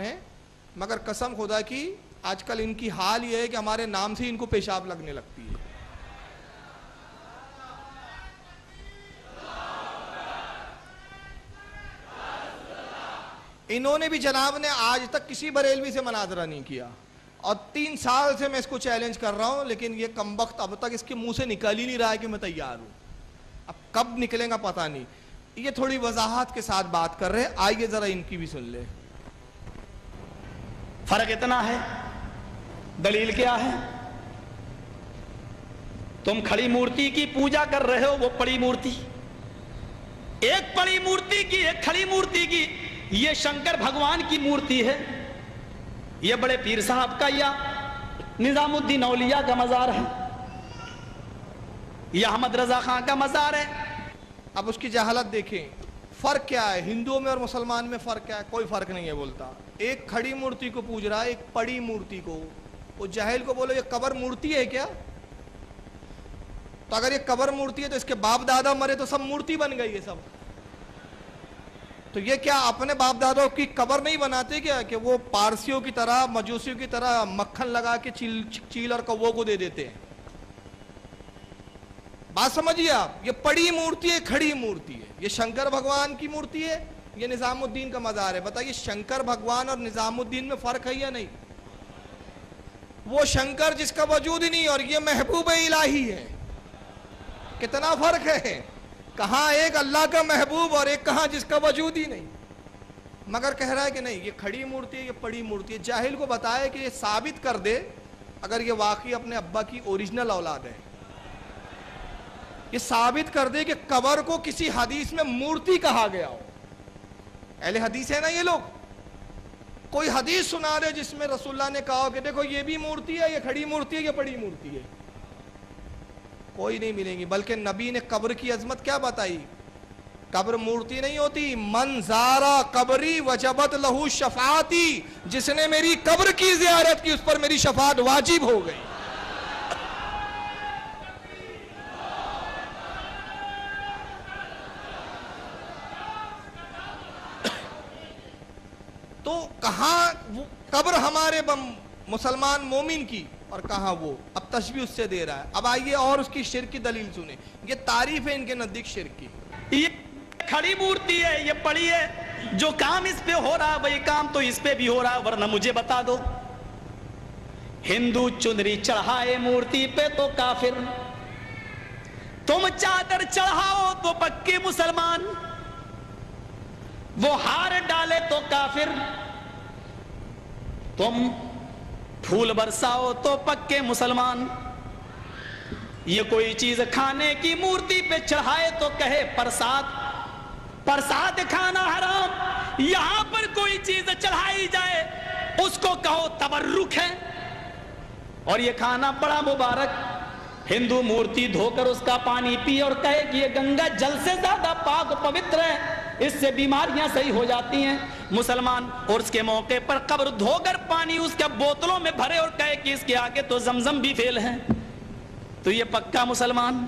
ہیں، مگر قسم خدا کی آج کل ان کی حال یہ ہے کہ ہمارے نام سے ان کو پیشاب لگنے لگتی ہے۔ انہوں نے بھی جناب نے آج تک کسی بریلوی سے مناظرہ نہیں کیا، اور 3 سال سے میں اس کو چیلنج کر رہا ہوں، لیکن یہ کمبخت اب تک اس کے منہ سے نکل ہی نہیں رہا ہے کہ میں تیار ہوں۔ اب کب نکلیں گا پتہ نہیں۔ یہ تھوڑی وضاحت کے ساتھ بات کر رہے، آئیے ذرا ان کی بھی سن لے۔ فرق اتنا ہے، دلیل کیا ہے؟ تم کھڑی مورتی کی پوجا کر رہے ہو، وہ پڑی مورتی، ایک پڑی مورتی کی ایک کھڑی مورتی کی۔ یہ شنکر بھگوان کی مورتی ہے، یہ بڑے پیر صاحب کا یا نظام الدین اولیاء کا مزار ہے، یہ احمد رضا خان کا مزار ہے۔ اب اس کی جہالت دیکھیں، فرق کیا ہے ہندوؤں میں اور مسلمان میں؟ فرق کیا ہے؟ کوئی فرق نہیں ہے بولتا۔ ایک کھڑی مورتی کو پوج رہا ہے، ایک پڑی مورتی کو۔ وہ جاہل کو بولو یہ قبر مورتی ہے کیا؟ تو اگر یہ قبر مورتی ہے تو اس کے باپ دادا مرے تو سب مورتی بن گئی ہے سب۔ تو یہ کیا اپنے باپ دادوں کی قبر نہیں بناتے کیا کہ وہ پارسیوں کی طرح مجوسیوں کی طرح مکھن لگا کے چیل اور کووں کو دے دیتے ہیں؟ بات سمجھیے آپ، یہ پڑی مورتی ہے، کھڑی مورتی ہے۔ یہ شنکر بھگوان کی مورتی ہے، یہ نظام الدین کا مزار ہے۔ بتائیے شنکر بھگوان اور نظام الدین میں فرق ہے یا نہیں؟ وہ شنکر جس کا وجود ہی نہیں، اور یہ محبوب الہی ہے۔ کتنا فرق ہے؟ کہاں ایک اللہ کا محبوب اور ایک کہاں جس کا وجود ہی نہیں، مگر کہہ رہا ہے کہ نہیں یہ کھڑی مورتی ہے، یہ پڑی مورتی ہے۔ جاہل کو بتائے کہ یہ ثابت کر دے اگر یہ واقعی اپنے ابا کی اوریجنل اولاد ہے، یہ ثابت کر دے کہ قبر کو کسی حدیث میں مورتی کہا گیا ہو۔ اہل حدیث ہے نا یہ لوگ، کوئی حدیث سنا دے جس میں رسول اللہ نے کہا کہ دیکھو یہ بھی مورتی ہے، یہ کھڑی مورتی ہے، یہ پڑی مورتی ہے۔ کوئی نہیں ملیں گی۔ بلکہ نبی نے قبر کی عظمت کیا بتائی؟ قبر مورتی نہیں ہوتی، من زارا قبری وجبت لہو شفاعتی، جس نے میری قبر کی زیارت کی اس پر میری شفاعت واجب ہو گئی۔ تو کہاں قبر ہمارے مسلمان مومن کی اور کہاں وہ؟ اب تشبیہ اس سے دے رہا ہے۔ اب آئیے اور اس کی شرک کی دلیل سنیں۔ یہ تعریف ہے ان کے نزدیک شرک کی۔ یہ کھڑی مورتی ہے، یہ پڑی ہے، جو کام اس پہ ہو رہا وہی کام تو اس پہ بھی ہو رہا، ورنہ مجھے بتا دو ہندو چنری چڑھائے مورتی پہ تو کافر، تم چادر چڑھاؤ تو پکے مسلمان، وہ ہار ڈالے تو کافر، تم پھول برساؤ تو پکے مسلمان۔ یہ کوئی چیز کھانے کی مورتی پہ چڑھائے تو کہے پرساد، پرساد کھانا حرام۔ یہاں پر کوئی چیز چڑھائی جائے اس کو کہو تبرک ہے، اور یہ کھانا بڑا مبارک۔ ہندو مورتی دھو کر اس کا پانی پی اور کہے کہ یہ گنگا جل سے زیادہ پاک پوتر ہے، اس سے بیماریاں صحیح ہو جاتی ہیں۔ مسلمان اور اس کے موقع پر قبر دھو کر پانی اس کے بوتلوں میں بھرے اور کہے کہ اس کے آگے تو زمزم بھی فیل ہے، تو یہ پکا مسلمان۔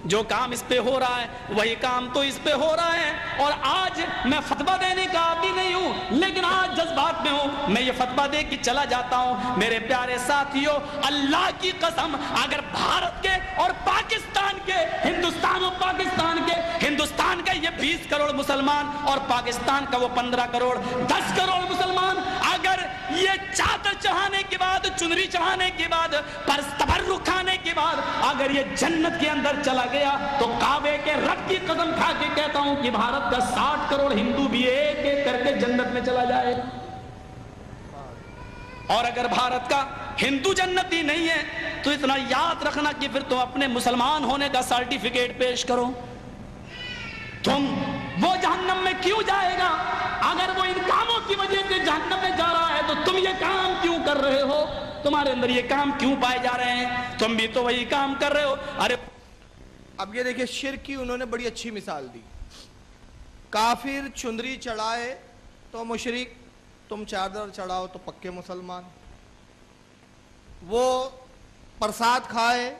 جو کام اس پہ ہو رہا ہے وہی کام تو اس پہ ہو رہا ہے۔ اور آج میں فتویٰ دینے کا عادی نہیں ہوں، لیکن آج جذبات میں ہوں، میں یہ فتویٰ دے کے چلا جاتا ہوں۔ میرے پیارے ساتھیوں، اللہ کی قسم، اگر بھارت کے اور پاکستان کے، ہندوستان اور پاکستان کے، ہندوستان کا یہ 20 کروڑ مسلمان اور پاکستان کا وہ 15 کروڑ 10 کروڑ مسلمان، اگر یہ چادر چڑھانے کے بعد، چنری چڑھانے کے بعد، تبرک کھانے کے بعد اگر یہ جنت کے اندر چلا گیا تو کعبے کے رب کی قسم کھا کے کہتا ہوں کہ بھارت کا 60 کروڑ ہندو بھی ایک ایک کر کے جنت میں چلا جائے۔ اور اگر بھارت کا ہندو جنتی نہیں ہے تو اتنا یاد رکھنا کہ پھر تم اپنے مسلمان ہونے کا سرٹیفکیٹ پیش کرو۔ تم وہ جہنم میں کیوں جائے گا؟ اگر وہ ان کاموں کی وجہ سے جہنم میں جا رہا ہے تو تم یہ کام کیوں کر رہے ہو؟ تمہارے اندر یہ کام کیوں پائے جا رہے ہیں؟ تم بھی تو وہی کام کر رہے ہو۔ ارے اب یہ دیکھیں شرک کی انہوں نے بڑی اچھی مثال دی۔ کافر چندری چڑھائے تو مشرک، تم چادر چڑھاؤ تو پکے مسلمان۔ وہ پرساد کھائے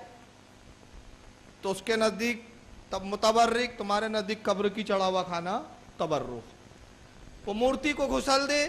تو اس کے نزدیک تب متبرک، تمہارے نزدیک قبر کی چڑھا ہوا کھانا تبرک۔ وہ مورتی کو گھسل دے